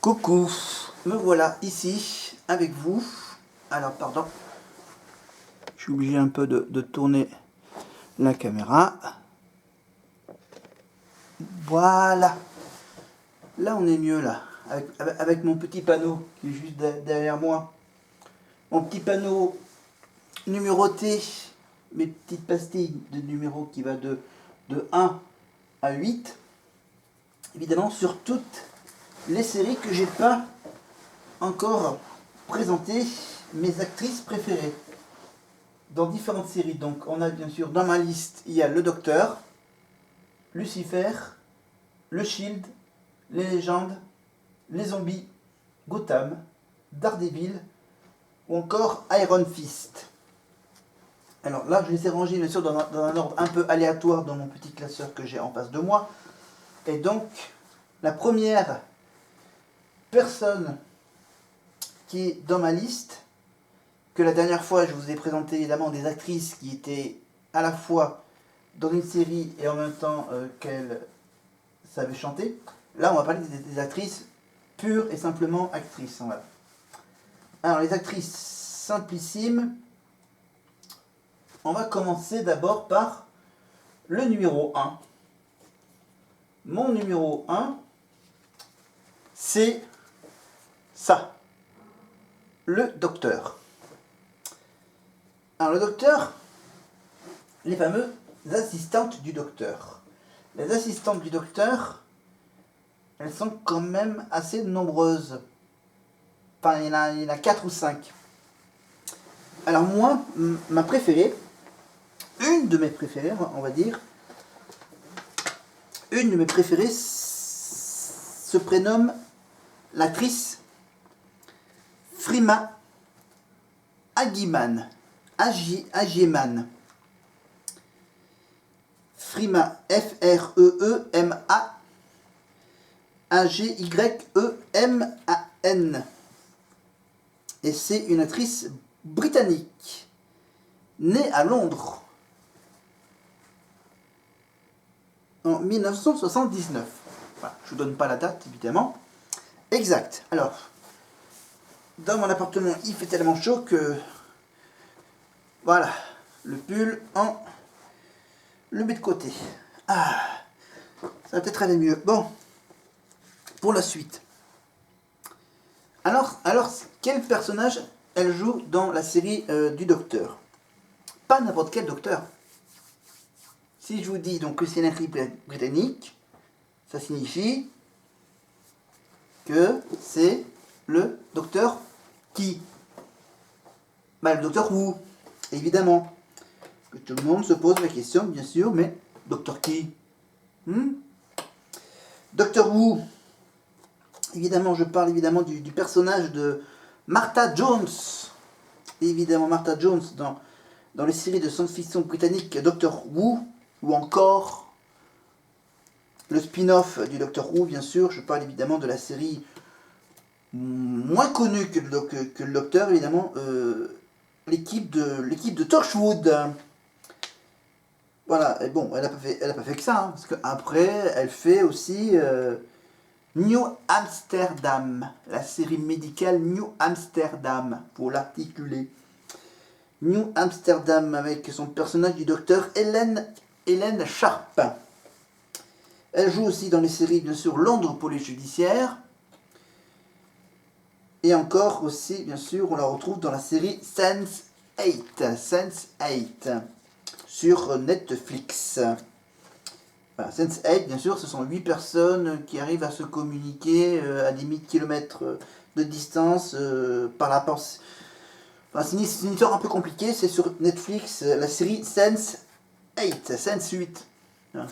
Coucou, me voilà ici avec vous. Alors pardon, je suis obligé un peu de tourner la caméra. Voilà, là on est mieux là, avec mon petit panneau qui est juste derrière moi. Mon petit panneau numéroté, mes petites pastilles de numéros qui va de 1 à 8. Évidemment sur toutes les séries que j'ai pas encore présentées, mes actrices préférées dans différentes séries. Donc on a bien sûr dans ma liste, il y a le Docteur, Lucifer, le Shield, les légendes, les zombies, Gotham, Daredevil ou encore Iron Fist. Alors là je les ai rangés bien sûr dans un ordre un peu aléatoire dans mon petit classeur que j'ai en face de moi. Et donc la première personne qui est dans ma liste, que la dernière fois je vous ai présenté évidemment des actrices qui étaient à la fois dans une série et en même temps qu'elles savaient chanter. Là on va parler des actrices pures et simplement actrices. Voilà. Alors les actrices simplissimes, on va commencer d'abord par le numéro 1. Mon numéro 1, c'est ça, le Docteur. Alors le Docteur, les fameuses assistantes du Docteur. Les assistantes du Docteur, elles sont quand même assez nombreuses. Enfin, il y en a 4 ou 5. Alors moi, ma préférée, une de mes préférées, on va dire, une de mes préférées se prénomme l'actrice Freema Agyeman. Freema, F-R-E-E-M-A A-G-Y-E-M-A-N. Et c'est une actrice britannique, née à Londres en 1979. Voilà, je ne vous donne pas la date, évidemment. Exact. Alors, dans mon appartement, il fait tellement chaud que... Voilà, le pull, le met de côté. Ah, ça va peut-être aller mieux. Bon, pour la suite. Alors, quel personnage elle joue dans la série du Docteur? Pas n'importe quel Docteur. Si je vous dis donc que c'est une actrice britannique, ça signifie que c'est le Docteur qui? Bah, le Docteur Who, évidemment. Que tout le monde se pose la question, bien sûr, mais Docteur qui? Docteur Who, évidemment, je parle évidemment du personnage de Martha Jones. Évidemment, Martha Jones dans les séries de science-fiction britannique Doctor Who, ou encore le spin-off du Doctor Who, bien sûr. Je parle évidemment de la série moins connue que le Docteur, évidemment, l'équipe de Torchwood. Voilà, et bon, elle a pas fait que ça, hein, parce qu'après, elle fait aussi New Amsterdam, la série médicale New Amsterdam, pour l'articuler. New Amsterdam, avec son personnage du docteur Hélène Sharp. Elle joue aussi dans les séries, bien sûr, Londres Police Judiciaire. Et encore aussi, bien sûr, on la retrouve dans la série Sense8 sur Netflix. Voilà, Sense8, bien sûr, ce sont 8 personnes qui arrivent à se communiquer à des milliers de kilomètres de distance par la pensée. Enfin, c'est une histoire un peu compliquée, c'est sur Netflix, la série Sense8, Sense 8.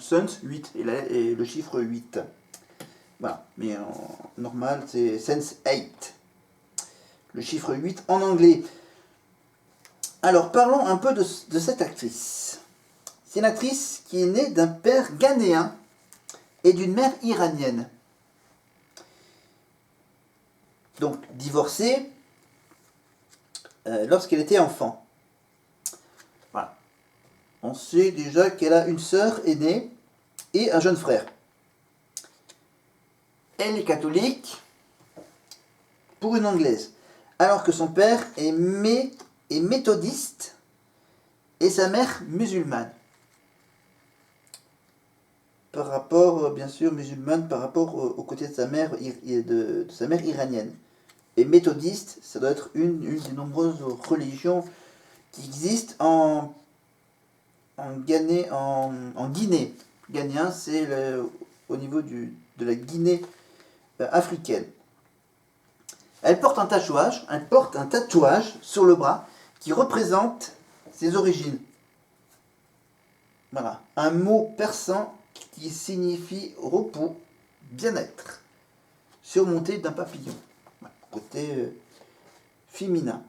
Sense 8 et le chiffre 8. Voilà, mais en normal c'est Sense8. Le chiffre 8 en anglais. Alors parlons un peu de cette actrice. C'est une actrice qui est née d'un père ghanéen et d'une mère iranienne. Donc divorcée lorsqu'elle était enfant. Voilà. On sait déjà qu'elle a une sœur aînée et un jeune frère. Elle est catholique pour une Anglaise, alors que son père est méthodiste et sa mère musulmane. Par rapport, bien sûr, musulmane, par rapport au côté de sa mère, de sa mère iranienne. Et méthodiste, ça doit être une des nombreuses religions qui existent en Guinée. Ghanéen, c'est au niveau de la Guinée africaine. Elle porte un tatouage sur le bras qui représente ses origines. Voilà, un mot persan qui signifie repos, bien-être, surmonté d'un papillon. Voilà, côté féminin.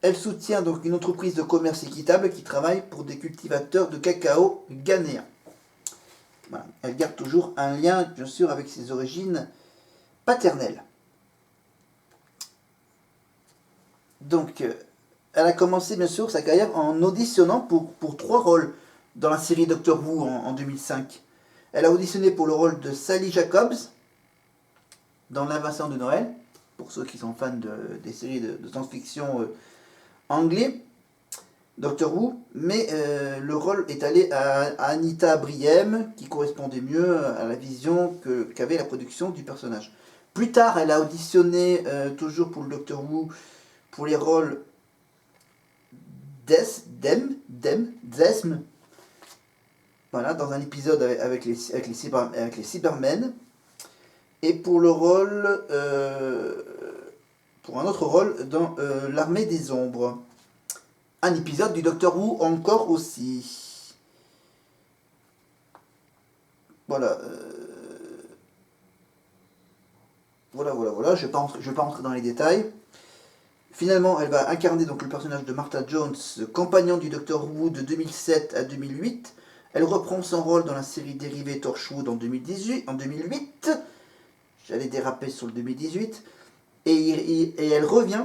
Elle soutient donc une entreprise de commerce équitable qui travaille pour des cultivateurs de cacao ghanéens. Voilà. Elle garde toujours un lien, bien sûr, avec ses origines paternelles. Donc, elle a commencé, bien sûr, sa carrière en auditionnant pour 3 rôles dans la série Doctor Who en 2005. Elle a auditionné pour le rôle de Sally Jacobs dans L'Invasion de Noël, pour ceux qui sont fans des séries de science-fiction anglais, Doctor Who, mais le rôle est allé à Anita Briem, qui correspondait mieux à la vision qu'avait la production du personnage. Plus tard, elle a auditionné toujours pour le Doctor Who pour les rôles d'Esme, voilà, dans un épisode avec les Cybermen, et pour le rôle, pour un autre rôle dans l'Armée des Ombres. Un épisode du Doctor Who encore aussi. Voilà. Voilà. Je vais pas rentrer dans les détails. Finalement, elle va incarner donc le personnage de Martha Jones, compagnon du Doctor Who de 2007 à 2008. Elle reprend son rôle dans la série dérivée Torchwood en 2008. J'allais déraper sur le 2018. Et elle revient.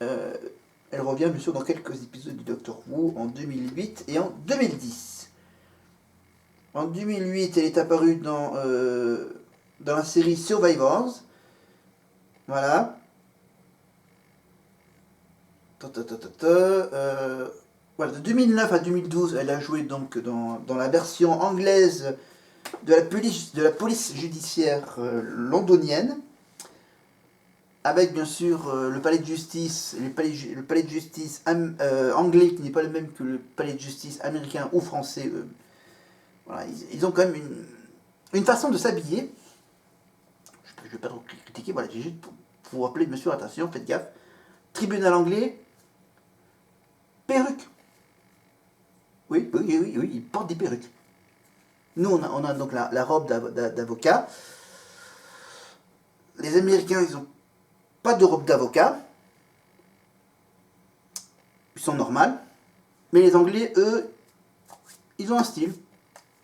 Elle revient bien sûr dans quelques épisodes du Doctor Who en 2008 et en 2010. En 2008, elle est apparue dans la série Survivors. Voilà. Voilà, de 2009 à 2012, elle a joué donc dans la version anglaise de la police judiciaire londonienne, avec bien sûr le palais de justice, le palais de justice anglais qui n'est pas le même que le palais de justice américain ou français. Voilà, ils ont quand même une façon de s'habiller. Je ne vais pas trop critiquer, voilà, j'ai juste pour vous rappeler, bien sûr, attention, faites gaffe. Tribunal anglais, perruque. Oui, ils portent des perruques. Nous, on a donc la robe d'avocat. Les Américains, ils n'ont pas de robe d'avocat. Ils sont normales. Mais les Anglais, eux, ils ont un style.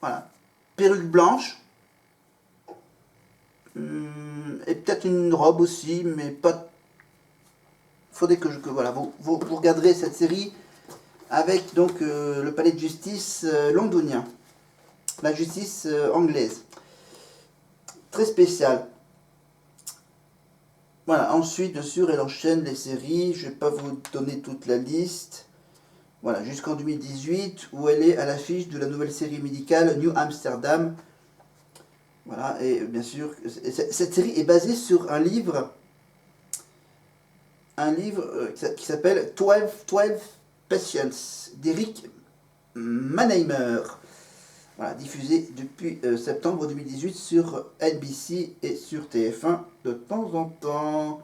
Voilà. Perruque blanche. Et peut-être une robe aussi, mais pas. Faudrait que voilà, vous regarderez cette série avec donc le palais de justice londonien. La justice anglaise. Très spéciale. Voilà, ensuite, bien sûr, elle enchaîne les séries. Je ne vais pas vous donner toute la liste. Voilà, jusqu'en 2018, où elle est à l'affiche de la nouvelle série médicale New Amsterdam. Voilà, et bien sûr, cette série est basée sur un livre qui s'appelle 12 Patients d'Eric Mannheimer. Voilà, diffusé depuis septembre 2018 sur NBC et sur TF1 de temps en temps.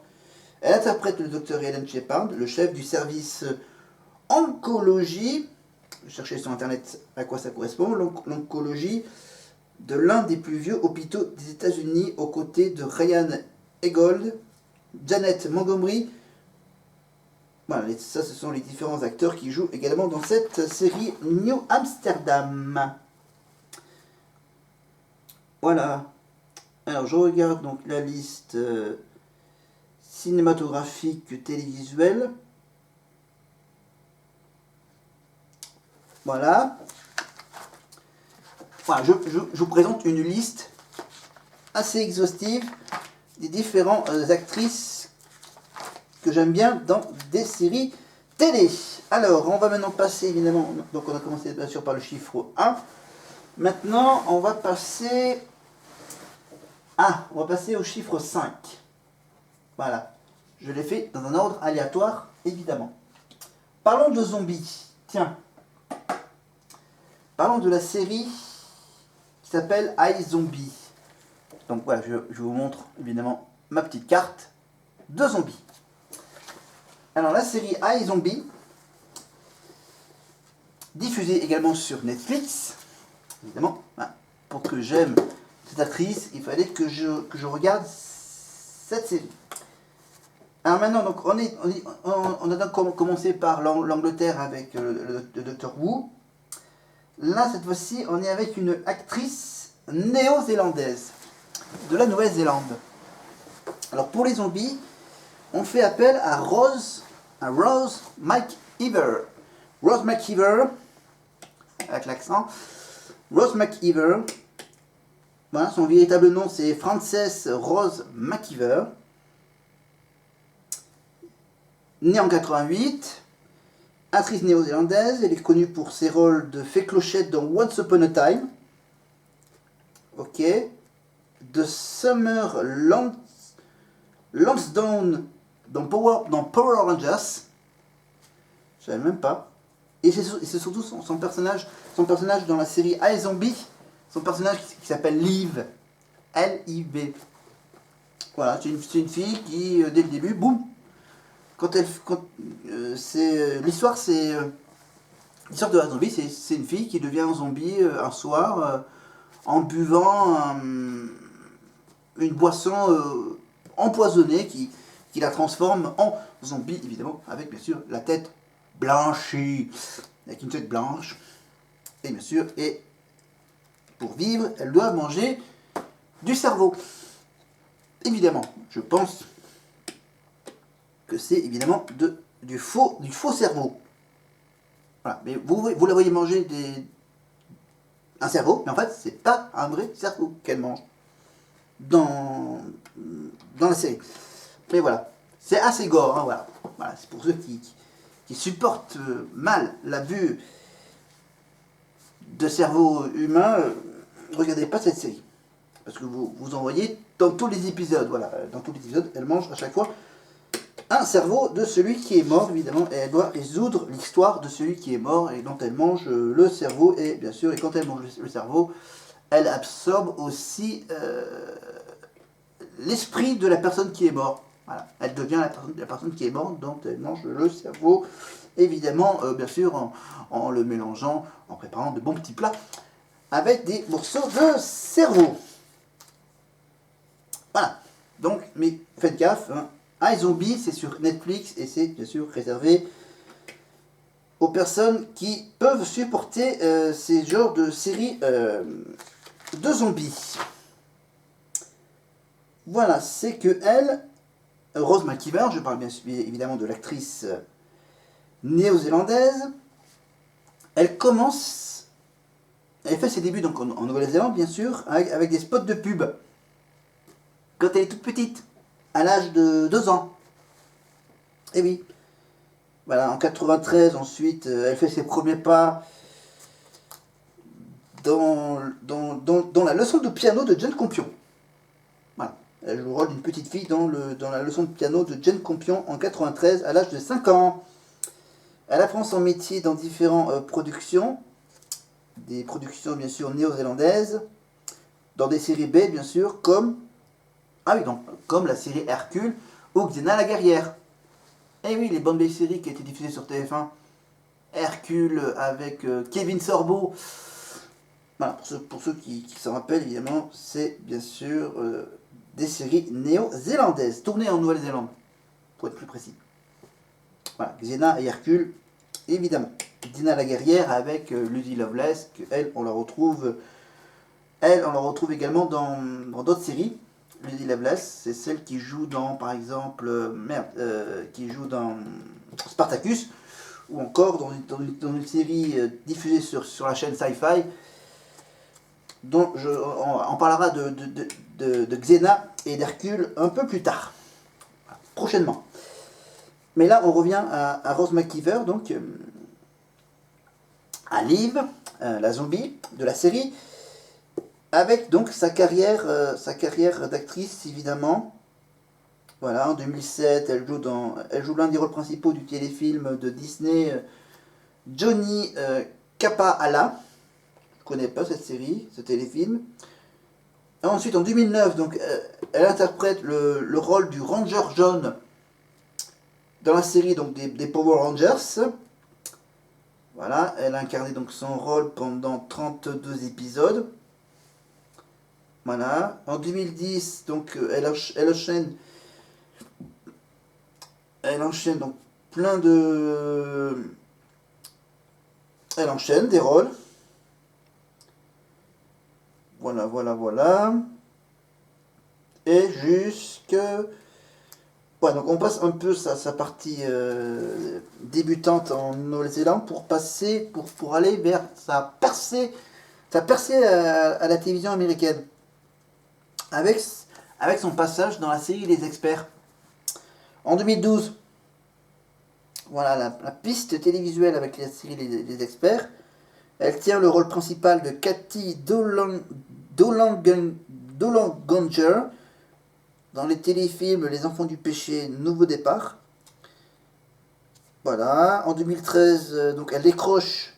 Elle interprète le docteur Helen Shepard, le chef du service oncologie. Je cherchais sur internet à quoi ça correspond. L'oncologie de l'un des plus vieux hôpitaux des États-Unis, aux côtés de Ryan Eggold, Janet Montgomery. Voilà, ça ce sont les différents acteurs qui jouent également dans cette série New Amsterdam. Voilà. Alors je regarde donc la liste cinématographique télévisuelle. Voilà. Voilà, je vous présente une liste assez exhaustive des différentes actrices que j'aime bien dans des séries télé. Alors, on va maintenant passer évidemment, donc on a commencé bien sûr par le chiffre 1. Maintenant, on va passer au chiffre 5. Voilà. Je l'ai fait dans un ordre aléatoire, évidemment. Parlons de zombies. Tiens. Parlons de la série qui s'appelle iZombie. Donc voilà, je vous montre évidemment ma petite carte de zombies. Alors la série iZombie, diffusée également sur Netflix, évidemment, hein, pour que j'aime cette actrice, il fallait que je regarde cette série. Alors maintenant, donc, on a donc commencé par l'Angleterre avec le Dr Who. Là, cette fois-ci, on est avec une actrice néo-zélandaise de la Nouvelle-Zélande. Alors pour les zombies, on fait appel à Rose McIver. Rose McIver, avec l'accent. Rose McIver. Voilà, son véritable nom c'est Frances Rose McIver. Née en 88, actrice néo-zélandaise, elle est connue pour ses rôles de fée clochette dans Once Upon a Time. Ok. De Summer Lansdowne dans Power Rangers. Je savais même pas. Et c'est surtout son personnage dans la série iZombie, son personnage qui s'appelle Liv. L-I-V. Voilà, c'est une fille qui, dès le début, boum, l'histoire de la zombie, c'est une fille qui devient un zombie un soir en buvant une boisson empoisonnée qui la transforme en zombie, évidemment, avec bien sûr la tête blanchie, avec une tête blanche, et bien sûr, et pour vivre, elle doit manger du cerveau. Évidemment, je pense que c'est évidemment du faux cerveau. Voilà, mais vous la voyez manger un cerveau, mais en fait, c'est pas un vrai cerveau qu'elle mange dans la série. Mais voilà, c'est assez gore, hein, voilà. Voilà, c'est pour ceux qui supportent mal la vue de cerveau humain, regardez pas cette série. Parce que vous en voyez dans tous les épisodes, voilà. Dans tous les épisodes, elle mange à chaque fois un cerveau de celui qui est mort, évidemment, et elle doit résoudre l'histoire de celui qui est mort et dont elle mange le cerveau, et bien sûr, et quand elle mange le cerveau, elle absorbe aussi l'esprit de la personne qui est morte. Voilà. Elle devient la personne qui est morte, dont elle mange le cerveau, évidemment, bien sûr, en le mélangeant, en préparant de bons petits plats avec des morceaux de cerveau. Voilà. Donc, mais faites gaffe, hein. iZombie, c'est sur Netflix et c'est bien sûr réservé aux personnes qui peuvent supporter ces genres de séries de zombies. Voilà, c'est que elle, Rose McIver, je parle bien évidemment de l'actrice néo-zélandaise, elle fait ses débuts donc en Nouvelle-Zélande bien sûr, avec des spots de pub. Quand elle est toute petite, à l'âge de 2 ans. Et oui. Voilà, en 93, ensuite, elle fait ses premiers pas dans la leçon de piano de Jane Campion. Voilà. Elle joue le rôle d'une petite fille dans la leçon de piano de Jane Campion en 93, à l'âge de 5 ans. Elle apprend son métier dans différentes productions. Des productions, bien sûr, néo-zélandaises. Dans des séries B, bien sûr, comme la série Hercule ou Xena la guerrière. Et oui, les bonnes vieilles séries qui étaient diffusées sur TF1. Hercule avec Kevin Sorbo. Voilà, pour ceux qui s'en rappellent, évidemment, c'est bien sûr des séries néo-zélandaises, tournées en Nouvelle-Zélande, pour être plus précis. Voilà, Xena et Hercule, évidemment. Xena la guerrière avec Lady Lovelace, qu'elle, on la retrouve également dans d'autres séries. Lady Lovelace, c'est celle qui joue dans, par exemple, qui joue dans Spartacus, ou encore dans une série diffusée sur la chaîne Sci-Fi, dont on parlera de Xena et d'Hercule un peu plus tard, prochainement. Mais là, on revient à Rose McIver, donc à Liv, la zombie de la série, avec donc sa carrière d'actrice, évidemment. Voilà, en 2007, elle joue l'un des rôles principaux du téléfilm de Disney, Johnny Kappaala. Je ne connais pas cette série, ce téléfilm. Et ensuite, en 2009, donc, elle interprète le rôle du Ranger jaune dans la série donc, des Power Rangers. Voilà, elle a incarné donc son rôle pendant 32 épisodes. Voilà, en 2010, donc, elle enchaîne donc plein de... Elle enchaîne des rôles. Voilà, voilà, voilà. Et jusque... Ouais, donc on passe un peu sa partie débutante en Nouvelle-Zélande pour aller vers sa percée à la télévision américaine. Avec son passage dans la série Les Experts. En 2012, voilà la piste télévisuelle avec la série Les Experts. Elle tient le rôle principal de Cathy Dolanganger dans les téléfilms Les Enfants du Péché, Nouveau Départ. Voilà, en 2013, donc elle décroche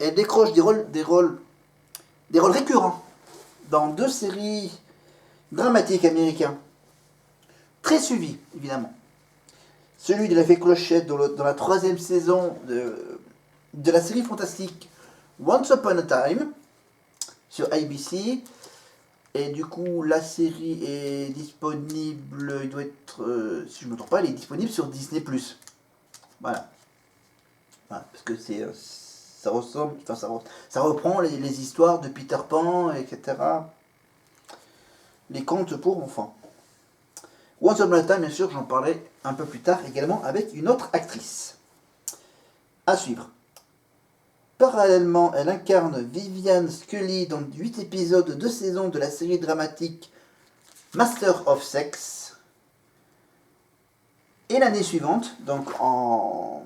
des rôles récurrents dans 2 séries dramatiques américaines, très suivies évidemment. Celui de la Fée Clochette dans la 3e saison de la série fantastique Once Upon a Time sur ABC. Et du coup, la série est disponible, il doit être, si je ne me trompe pas, elle est disponible sur Disney+. Voilà. Voilà, parce que ça ressemble, enfin ça reprend les histoires de Peter Pan, etc. Les contes pour enfants. Once Upon a Time, bien sûr, j'en parlais un peu plus tard également avec une autre actrice. À suivre. Parallèlement, elle incarne Vivian Scully dans 8 épisodes de 2 saisons de la série dramatique Master of Sex. Et l'année suivante, donc en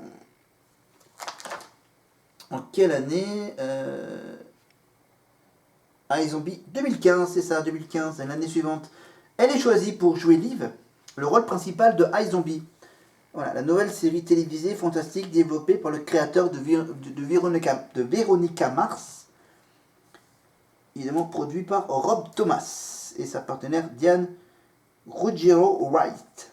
quelle année iZombie 2015, c'est ça, 2015, l'année suivante. Elle est choisie pour jouer Liv, le rôle principal de iZombie. Voilà, la nouvelle série télévisée fantastique développée par le créateur de Veronica Mars, évidemment produit par Rob Thomas et sa partenaire Diane Ruggiero Wright.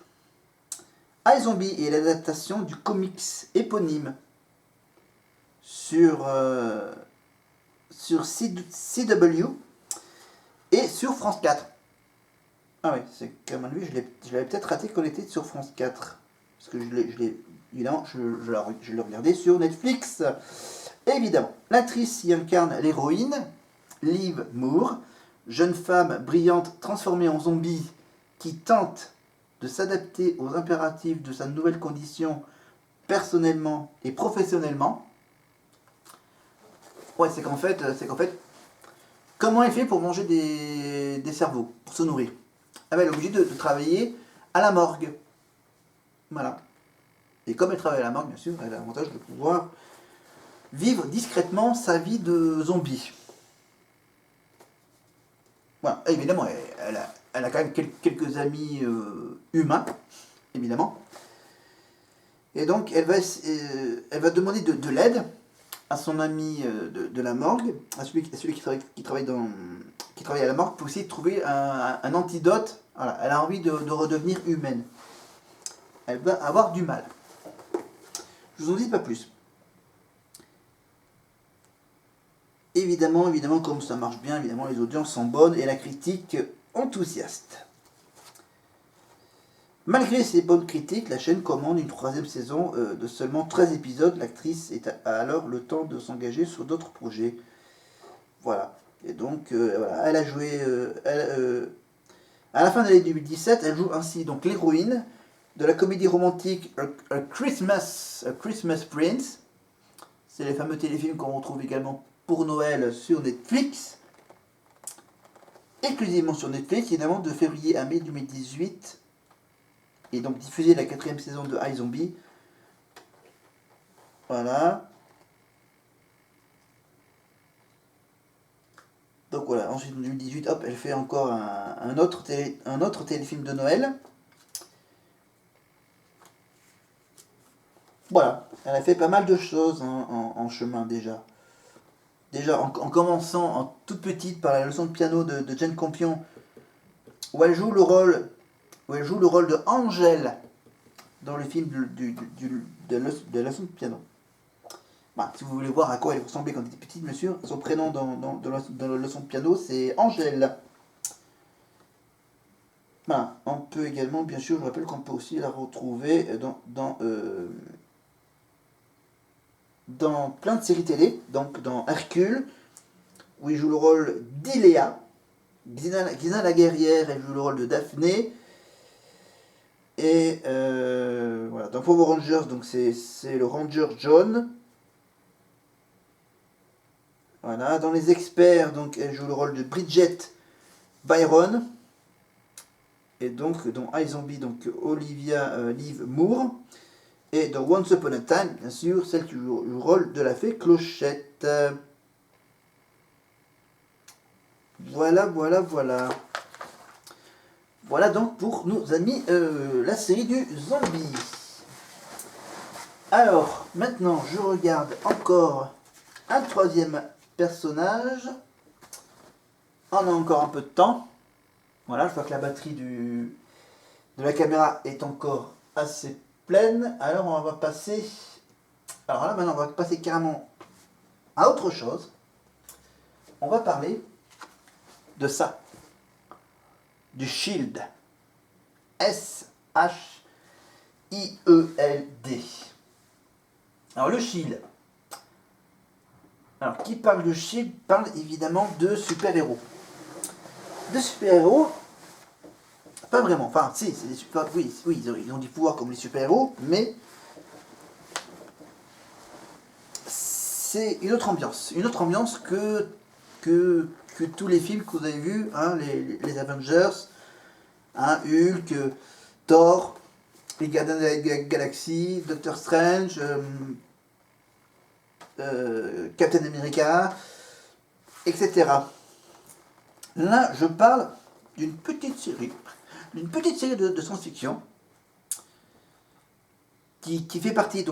iZombie est l'adaptation du comics éponyme sur CW et sur France 4. Ah oui, c'est comme lui, je l'avais peut-être raté quand il était sur France 4. Parce que évidemment, je le regardais sur Netflix. Évidemment, l'actrice y incarne l'héroïne, Liv Moore, jeune femme brillante transformée en zombie qui tente de s'adapter aux impératifs de sa nouvelle condition personnellement et professionnellement. Ouais, c'est qu'en fait, comment elle fait pour manger des cerveaux, pour se nourrir? Elle est obligée de travailler à la morgue. Voilà. Et comme elle travaille à la morgue, bien sûr, elle a l'avantage de pouvoir vivre discrètement sa vie de zombie. Voilà. Et évidemment, elle a quand même quelques amis humains, évidemment. Et donc, elle va demander de l'aide à son ami de la morgue, à celui qui travaille à la morgue, pour essayer de trouver un antidote. Voilà. Elle a envie de redevenir humaine. Elle va avoir du mal. Je vous en dis pas plus. Évidemment, comme ça marche bien, évidemment, les audiences sont bonnes et la critique enthousiaste. Malgré ces bonnes critiques, la chaîne commande une 3e saison de seulement 13 épisodes. L'actrice a alors le temps de s'engager sur d'autres projets. Voilà. Et donc, voilà, elle a joué... à la fin de l'année 2017, elle joue ainsi donc l'héroïne de la comédie romantique A Christmas Prince. C'est les fameux téléfilms qu'on retrouve également pour Noël sur Netflix. exclusivement sur Netflix, évidemment, de février à mai 2018. Et donc diffusé la 4ème saison de iZombie. Voilà. Donc voilà, ensuite en 2018, hop, elle fait encore un autre téléfilm de Noël. Voilà, elle a fait pas mal de choses en chemin déjà. Déjà en commençant en toute petite par la leçon de piano de Jane Campion, où elle joue le rôle, de Angèle dans le film de la leçon de piano. Bah, si vous voulez voir à quoi elle ressemblait quand elle était petite, bien sûr, son prénom dans la leçon de piano, c'est Angèle. Voilà. On peut également, bien sûr, je rappelle qu'on peut aussi la retrouver dans plein de séries télé, donc dans Hercule, où il joue le rôle d'Iléa. Xena la guerrière, elle joue le rôle de Daphné. Et voilà, dans Power Rangers, donc c'est le Ranger John. Voilà, dans Les Experts, donc elle joue le rôle de Bridget Byron. Et donc dans iZombie, donc Olivia Liv Moore. Et dans Once Upon a Time, bien sûr, celle qui joue le rôle de la fée Clochette. Voilà, voilà, voilà. Voilà donc pour nos amis la série du zombie. Alors, maintenant, je regarde encore un troisième personnage. On a encore un peu de temps. Voilà, je vois que la batterie de la caméra est encore assez pleine. Alors, on va passer... Alors là, maintenant, on va passer carrément à autre chose. On va parler de ça. Du Shield. S-H-I-E-L-D. Alors le Shield. Alors qui parle de Shield parle évidemment de super-héros. De super-héros, pas vraiment. Enfin, si, c'est des super. Oui, ils ont des pouvoirs comme les super-héros, mais c'est une autre ambiance. Une autre ambiance que tous les films que vous avez vus, hein, les Avengers, hein, Hulk, Thor, les Gardiens de la Galaxie, Doctor Strange, Captain America, etc. Là, je parle d'une petite série de science-fiction qui fait partie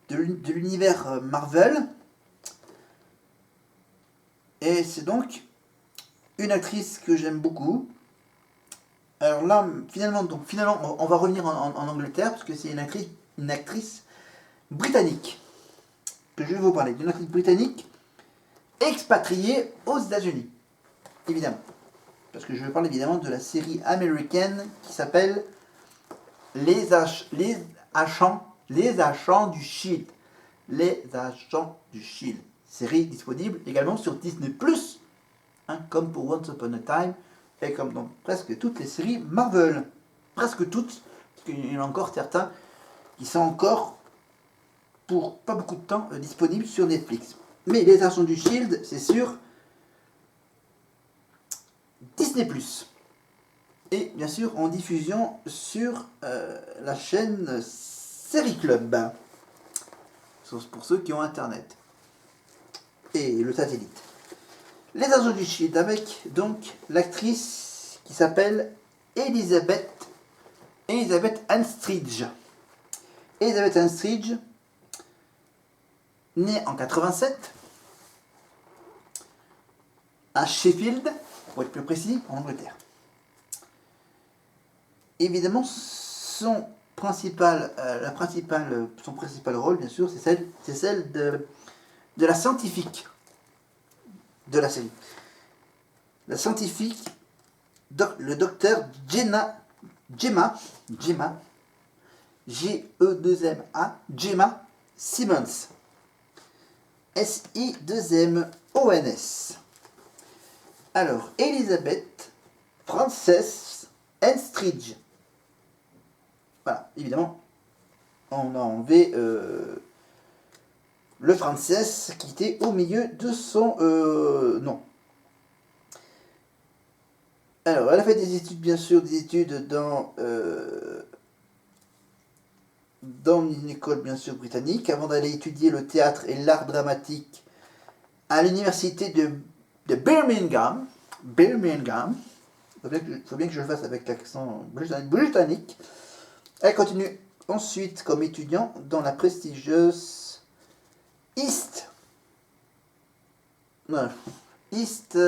de l'univers Marvel. Et c'est donc une actrice que j'aime beaucoup. Alors là, finalement, on va revenir en Angleterre parce que c'est une actrice britannique que je vais vous parler. D'une actrice britannique expatriée aux États-Unis, évidemment. Parce que je vais parler évidemment de la série américaine qui s'appelle Les Agents du Shield. Les Agents du Shield. Série disponible également sur Disney+, hein, comme pour Once Upon a Time, et comme dans presque toutes les séries Marvel. Presque toutes, parce qu'il y en a encore certains qui sont encore, pour pas beaucoup de temps, disponibles sur Netflix. Mais Les Agents du Shield, c'est sur Disney+. Et bien sûr en diffusion sur la chaîne Série Club. Pour ceux qui ont internet. Et le satellite. Les Agents du Shield avec donc l'actrice qui s'appelle Elizabeth Anstridge. Elizabeth Anstridge, née en 87 à Sheffield, pour être plus précis, en Angleterre. Évidemment, son principal rôle, bien sûr, c'est celle de la scientifique de la série. La scientifique, le docteur Gemma, G-E-2-M-A, Gemma Simmons. S-I-2-M-O-N-S. Alors, Elizabeth Frances Anstridge. Voilà, évidemment, on a enlevé le Frances qui était au milieu de son nom. Alors, elle a fait des études, bien sûr, des études dans une école, bien sûr, britannique, avant d'aller étudier le théâtre et l'art dramatique à l'université de Birmingham. Birmingham. Faut bien que je le fasse avec l'accent britannique. Elle continue ensuite comme étudiant dans la prestigieuse East. Non, East.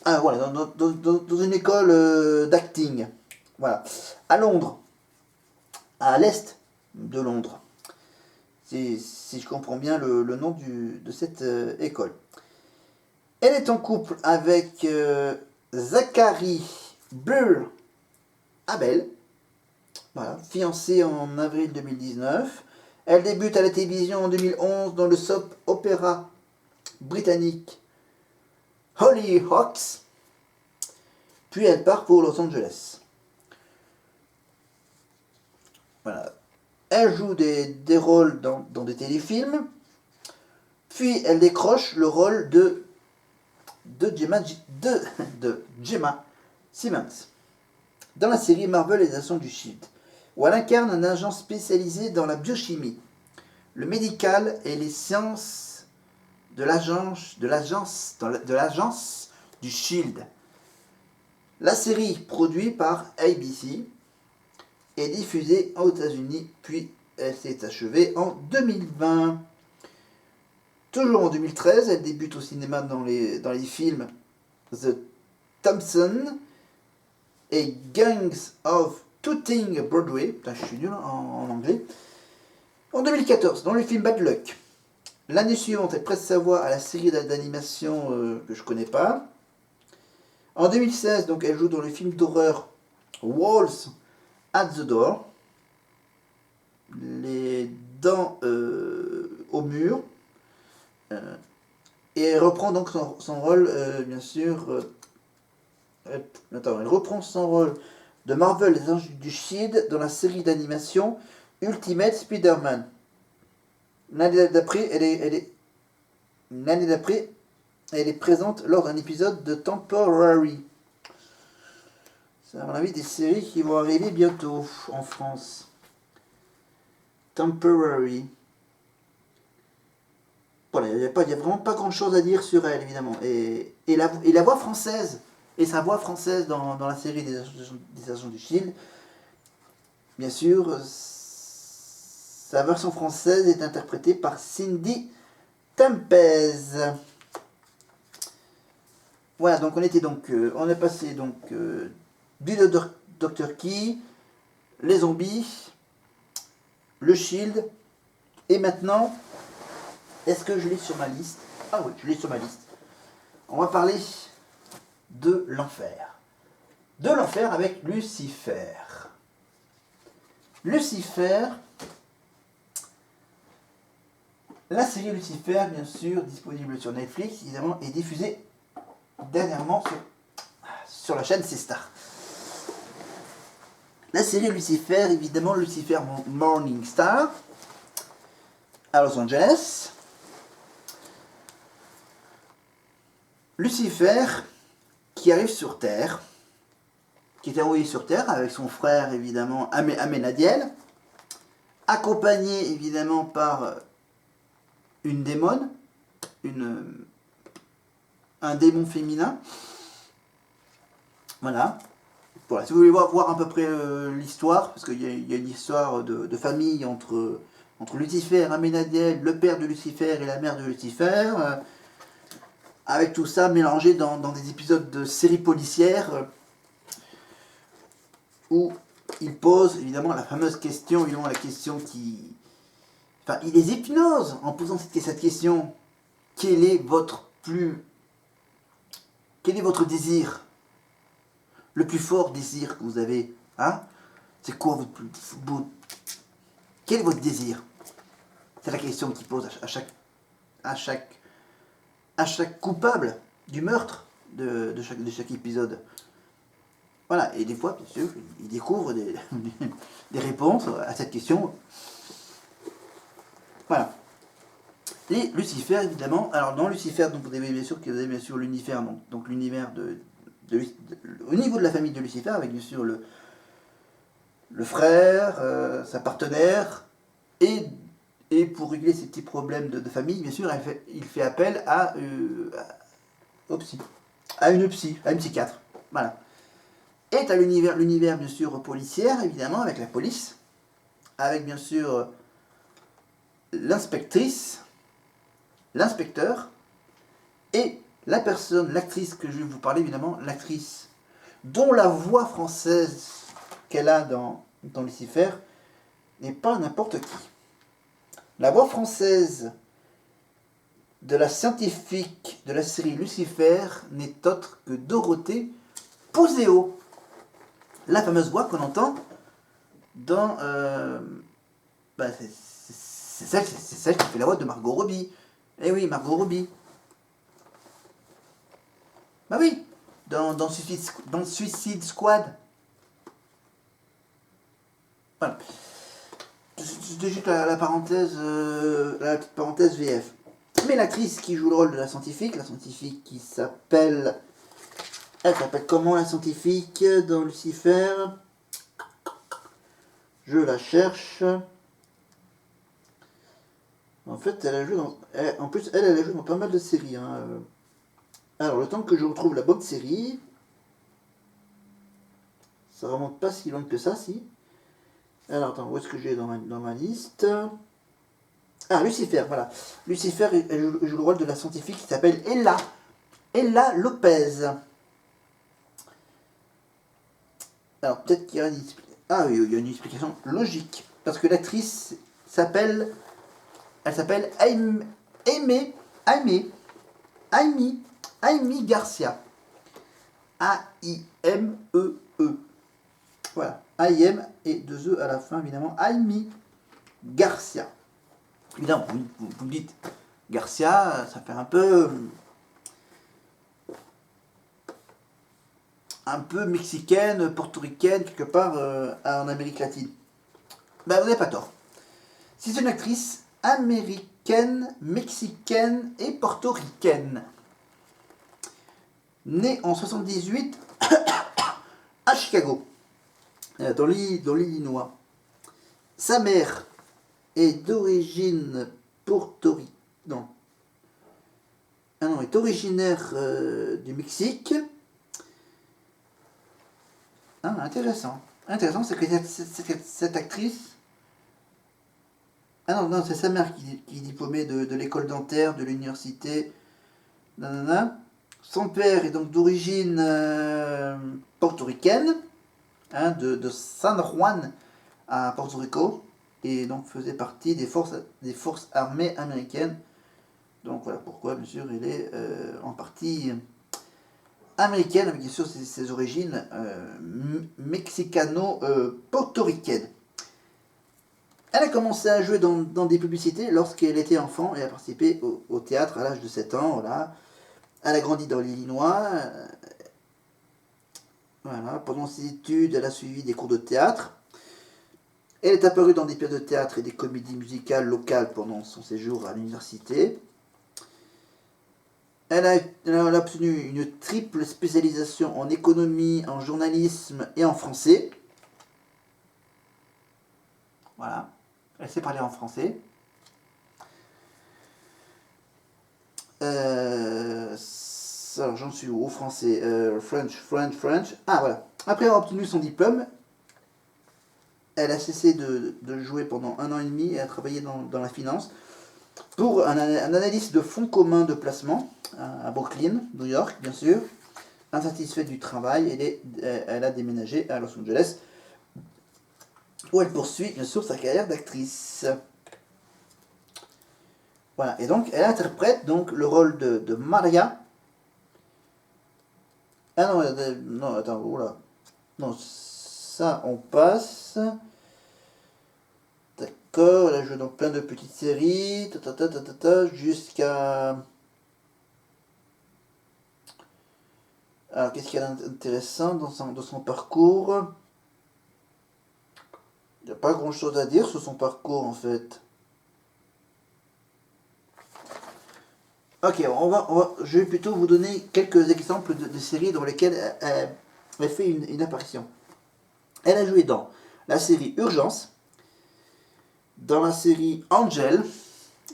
Voilà, dans une école d'acting. Voilà. À Londres. À l'est de Londres. Si je comprends bien le nom de cette école. Elle est en couple avec Zachary Burr Abel. Voilà, fiancée en avril 2019. Elle débute à la télévision en 2011 dans le soap opéra britannique Hollyoaks. Puis elle part pour Los Angeles. Voilà. Elle joue des rôles dans des téléfilms. Puis elle décroche le rôle de Gemma Simmons dans la série Marvel et les Agents du Shield, où elle incarne un agent spécialisé dans la biochimie, le médical et les sciences de l'agence du Shield. La série, produite par ABC, est diffusée aux États-Unis, puis elle s'est achevée en 2020. Toujours en 2013, elle débute au cinéma dans les films The Thompson et Gangs of Tooting Broadway. Putain, je suis nul en anglais. En 2014, dans le film Bad Luck. L'année suivante, elle prête sa voix à la série d'animation que je connais pas. En 2016, donc, elle joue dans le film d'horreur Walls at the Door. Les dents au mur. Et elle reprend donc son rôle, bien sûr. Elle reprend son rôle de Marvel les Anges du Shield dans la série d'animation Ultimate Spider-Man. L'année d'après, elle est présente lors d'un épisode de Temporary. C'est à mon avis des séries qui vont arriver bientôt en France. Temporary. Voilà, il n'y a vraiment pas grand chose à dire sur elle, évidemment. Et la voix française, et sa voix française dans la série des Agents du Shield, bien sûr, sa version française est interprétée par Cindy Tempez. Voilà, donc on est passé du Dr. Key, les zombies, le Shield, et maintenant, est-ce que je l'ai sur ma liste? Ah oui, je l'ai sur ma liste. On va parler de l'enfer. De l'enfer avec Lucifer. Lucifer, la série Lucifer, bien sûr, disponible sur Netflix, évidemment, est diffusée dernièrement sur la chaîne C-Star. La série Lucifer, évidemment, Lucifer Morning Star, à Los Angeles. Lucifer, qui arrive sur Terre, qui est envoyé sur Terre avec son frère, évidemment, Amenadiel, accompagné, évidemment, par une démone, un démon féminin. Voilà. Voilà. Si vous voulez voir à peu près l'histoire, parce qu'il y a une histoire de famille entre Lucifer, Amenadiel, le père de Lucifer et la mère de Lucifer, avec tout ça mélangé dans des épisodes de séries policières où il pose évidemment la fameuse question, évidemment la question qui... Enfin, il les hypnose en posant cette question. Quel est votre désir? Le plus fort désir que vous avez, hein? C'est quoi votre plus beau... Quel est votre désir? C'est la question qu'il pose à chaque coupable du meurtre de chaque épisode. Voilà, et des fois, bien sûr, il découvre des réponses à cette question. Voilà. Et Lucifer, évidemment. Alors, dans Lucifer, donc, vous avez bien sûr l'univers, donc l'univers au niveau de la famille de Lucifer, avec bien sûr le frère, sa partenaire, et, et pour régler ces petits problèmes de famille, bien sûr, il fait appel au psy, à une psychiatre. Voilà. Et à l'univers bien sûr policière, évidemment, avec la police, avec bien sûr l'inspectrice, l'inspecteur, et la personne, l'actrice que je vais vous parler, évidemment, l'actrice dont la voix française qu'elle a dans Lucifer n'est pas n'importe qui. La voix française de la scientifique de la série Lucifer n'est autre que Dorothée Poseo, la fameuse voix qu'on entend dans... c'est celle qui fait la voix de Margot Robbie. Eh oui, Margot Robbie. Bah oui, dans Suicide Squad. Voilà. C'était juste la parenthèse, la petite parenthèse VF. Mais l'actrice qui joue le rôle de la scientifique qui s'appelle... Elle s'appelle comment la scientifique dans Lucifer? Je la cherche. En fait, elle a joué dans... En plus, elle a joué dans pas mal de séries. Hein. Alors, le temps que je retrouve la bonne série... Ça remonte pas si loin que ça, si. Alors, attends, où est-ce que j'ai dans ma liste? Ah, Lucifer, voilà. Lucifer, elle joue le rôle de la scientifique qui s'appelle Ella Lopez. Alors, peut-être qu'il y a une... Ah oui, il y a une explication logique. Parce que l'actrice s'appelle... Elle s'appelle Aimee Garcia. A-I-M-E-E. Voilà. A-I-M et 2 E à la fin, évidemment. Aimee Garcia. Évidemment, vous me dites Garcia, ça fait un peu mexicaine, portoricaine, quelque part en Amérique latine. Ben, vous n'avez pas tort. C'est une actrice américaine, mexicaine et portoricaine. Née en 78 à Chicago, dans l'Illinois. Sa mère est d'origine portoricaine. Non. Ah non, est originaire du Mexique. Ah, intéressant. Intéressant, c'est que cette actrice... Ah non, c'est sa mère qui est diplômée de l'école dentaire, de l'université. Nanana. Son père est donc d'origine portoricaine, hein, de San Juan à Porto Rico, et donc faisait partie des forces armées américaines. Donc voilà pourquoi, bien sûr, il est en partie américaine, avec bien sûr ses origines mexicano-portoricaines. Elle a commencé à jouer dans des publicités lorsqu'elle était enfant et a participé au théâtre à l'âge de 7 ans. Voilà. Elle a grandi dans l'Illinois. Voilà. Pendant ses études, elle a suivi des cours de théâtre. Elle est apparue dans des pièces de théâtre et des comédies musicales locales pendant son séjour à l'université. Elle a obtenu une triple spécialisation en économie, en journalisme et en français. Voilà. Elle sait parler en français. Alors j'en suis au français. French. Ah voilà. Après avoir obtenu son diplôme, elle a cessé de jouer pendant 1 an et demi et a travaillé dans la finance pour un analyste de fonds communs de placement à Brooklyn, New York, bien sûr. Insatisfaite du travail, elle a déménagé à Los Angeles, où elle poursuit bien sûr sa carrière d'actrice. Voilà, et donc elle interprète donc le rôle de Maria. Ah non, non, attends, oula. Non, ça on passe. D'accord, elle a joué dans plein de petites séries, jusqu'à... Alors, qu'est-ce qu'il y a d'intéressant dans son parcours? Il n'y a pas grand-chose à dire sur son parcours, en fait. Ok, je vais plutôt vous donner quelques exemples de séries dans lesquelles elle fait une apparition. Elle a joué dans la série Urgence, dans la série Angel,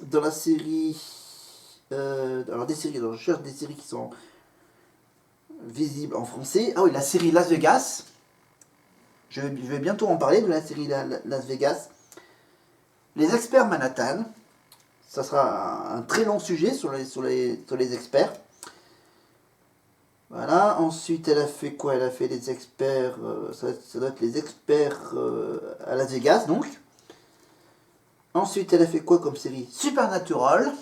dans la série... alors des séries, alors je cherche des séries qui sont visibles en français. Ah oui, la série Las Vegas. Je vais bientôt en parler de la série Las Vegas. Les experts Manhattan. Ça sera un très long sujet sur les experts. Voilà, ensuite elle a fait quoi? Elle a fait les experts, ça doit être les experts à Las Vegas donc. Ensuite elle a fait quoi comme série? Supernatural,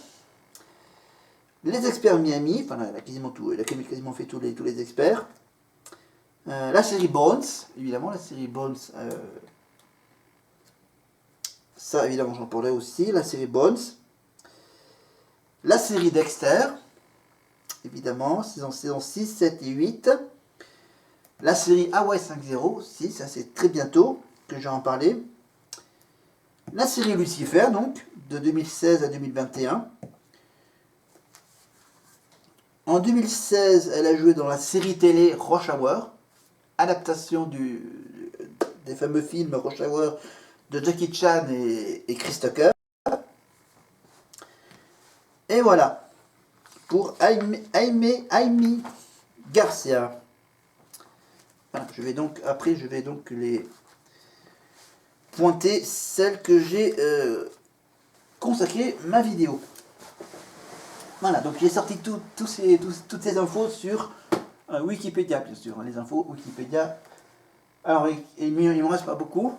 les experts Miami, enfin elle a quasiment tout, elle a quasiment fait tous les experts. La série Bones, évidemment la série Bones, ça évidemment j'en parlais aussi, la série Bones. La série Dexter, évidemment, saison 6, 7 et 8. La série Hawaii 5.0, si, ça c'est très bientôt que je vais en parler. La série Lucifer, donc, de 2016 à 2021. En 2016, elle a joué dans la série télé Rush Hour, adaptation des fameux films Rush Hour de Jackie Chan et Chris Tucker. Et voilà, pour Aimee Garcia. Voilà, je vais donc les pointer celles que j'ai consacré ma vidéo. Voilà, donc j'ai sorti toutes ces infos sur Wikipédia, bien sûr, hein, les infos Wikipédia. Alors, il me reste pas beaucoup.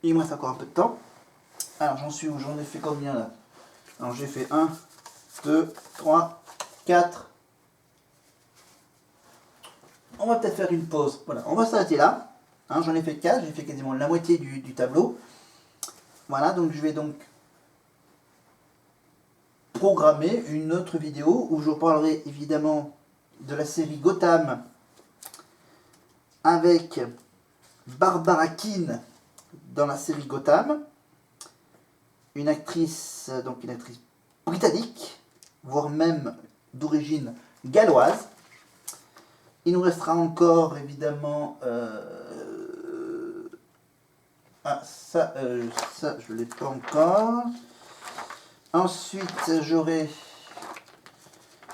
Il me reste encore un peu de temps. Alors, j'en suis où? J'en ai fait combien là? Alors, j'ai fait 1, 2, 3, 4. On va peut-être faire une pause. Voilà, on va s'arrêter là. Hein, j'en ai fait 4, j'ai fait quasiment la moitié du tableau. Voilà, donc je vais donc programmer une autre vidéo où je vous parlerai évidemment de la série Gotham avec Barbara Keane dans la série Gotham, une actrice britannique, voire même d'origine galloise. Il nous restera encore évidemment ça je ne l'ai pas encore. Ensuite j'aurai,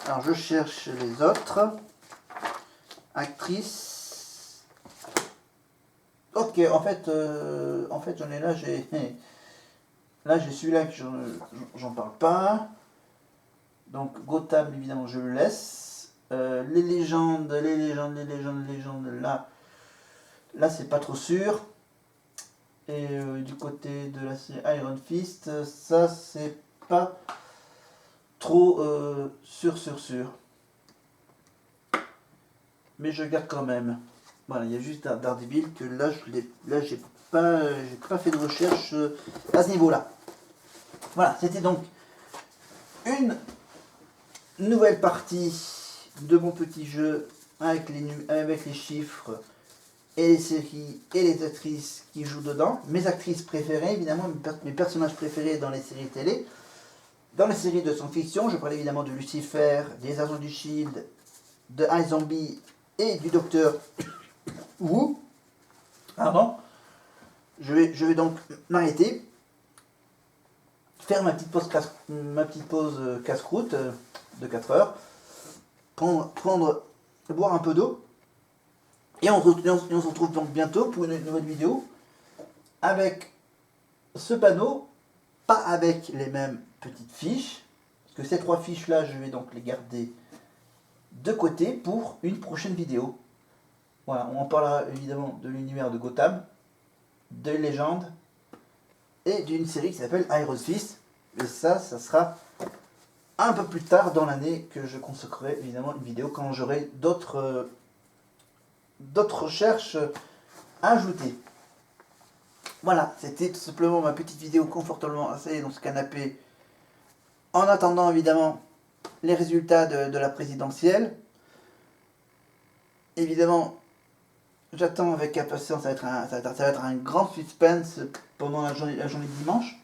alors je cherche les autres actrices. Ok, en fait j'en ai là, j'ai celui-là que j'en parle pas. Donc Gotham évidemment je le laisse. Les légendes, là c'est pas trop sûr. Et du côté de la série Iron Fist, ça c'est pas trop sûr. Mais je garde quand même. Voilà, il y a juste Daredevil que là j'ai pas fait de recherche à ce niveau-là. Voilà, c'était donc une nouvelle partie de mon petit jeu avec les chiffres et les séries et les actrices qui jouent dedans. Mes actrices préférées, évidemment, mes personnages préférés dans les séries télé. Dans les séries de science-fiction, je parlais évidemment de Lucifer, des Agents du Shield, de iZombie et du Docteur Who. Pardon. Je vais donc m'arrêter, faire ma petite pause casse-croûte de 4 heures, boire un peu d'eau. Et on se retrouve donc bientôt pour une nouvelle vidéo avec ce panneau, pas avec les mêmes petites fiches, parce que ces 3 fiches là je vais donc les garder de côté pour une prochaine vidéo. Voilà, on en parlera évidemment de l'univers de Gotham, de légendes et d'une série qui s'appelle Iron Fist. Et ça sera un peu plus tard dans l'année que je consacrerai évidemment une vidéo quand j'aurai d'autres recherches à ajouter. Voilà, c'était tout simplement ma petite vidéo confortablement installée dans ce canapé en attendant évidemment les résultats de la présidentielle. Évidemment, j'attends avec impatience, ça va être un grand suspense pendant la journée de dimanche.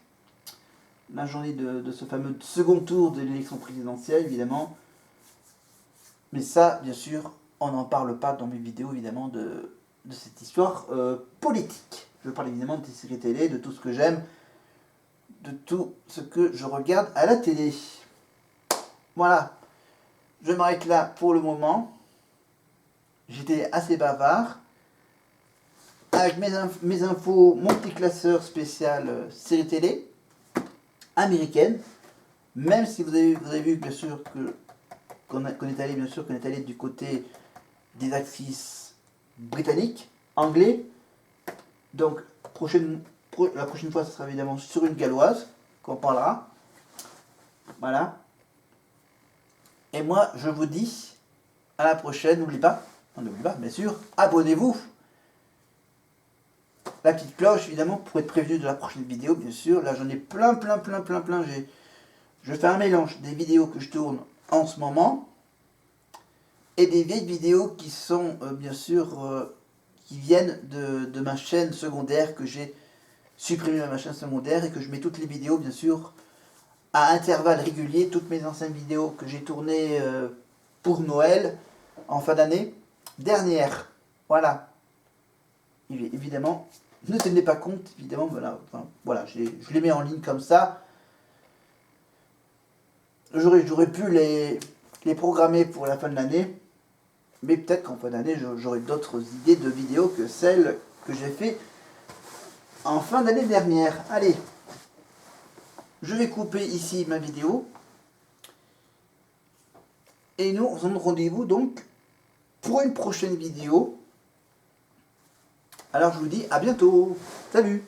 la journée de ce fameux second tour de l'élection présidentielle, évidemment. Mais ça, bien sûr, on n'en parle pas dans mes vidéos, évidemment, de cette histoire politique. Je parle évidemment des séries télé, de tout ce que j'aime, de tout ce que je regarde à la télé. Voilà, je m'arrête là pour le moment. J'étais assez bavard. Avec mes infos, mon petit classeur spécial série télé américaine. Même si vous avez vu bien sûr qu'on est allé du côté des actrices britanniques, anglais. Donc la prochaine fois, ce sera évidemment sur une galloise qu'on parlera. Voilà. Et moi, je vous dis à la prochaine. N'oubliez pas, bien sûr, abonnez-vous. La petite cloche, évidemment, pour être prévenu de la prochaine vidéo, bien sûr. Là, j'en ai plein. Je fais un mélange des vidéos que je tourne en ce moment et des vieilles vidéos qui sont, bien sûr, qui viennent de ma chaîne secondaire, que j'ai supprimé ma chaîne secondaire et que je mets toutes les vidéos, bien sûr, à intervalles réguliers. Toutes mes anciennes vidéos que j'ai tournées pour Noël, en fin d'année dernière. Voilà. Évidemment, ne tenez pas compte, évidemment, voilà, je les mets en ligne comme ça. J'aurais pu les programmer pour la fin de l'année, mais peut-être qu'en fin d'année, j'aurai d'autres idées de vidéos que celles que j'ai fait en fin d'année dernière. Allez, je vais couper ici ma vidéo. Et nous, on se donne rendez-vous donc pour une prochaine vidéo. Alors je vous dis à bientôt. Salut!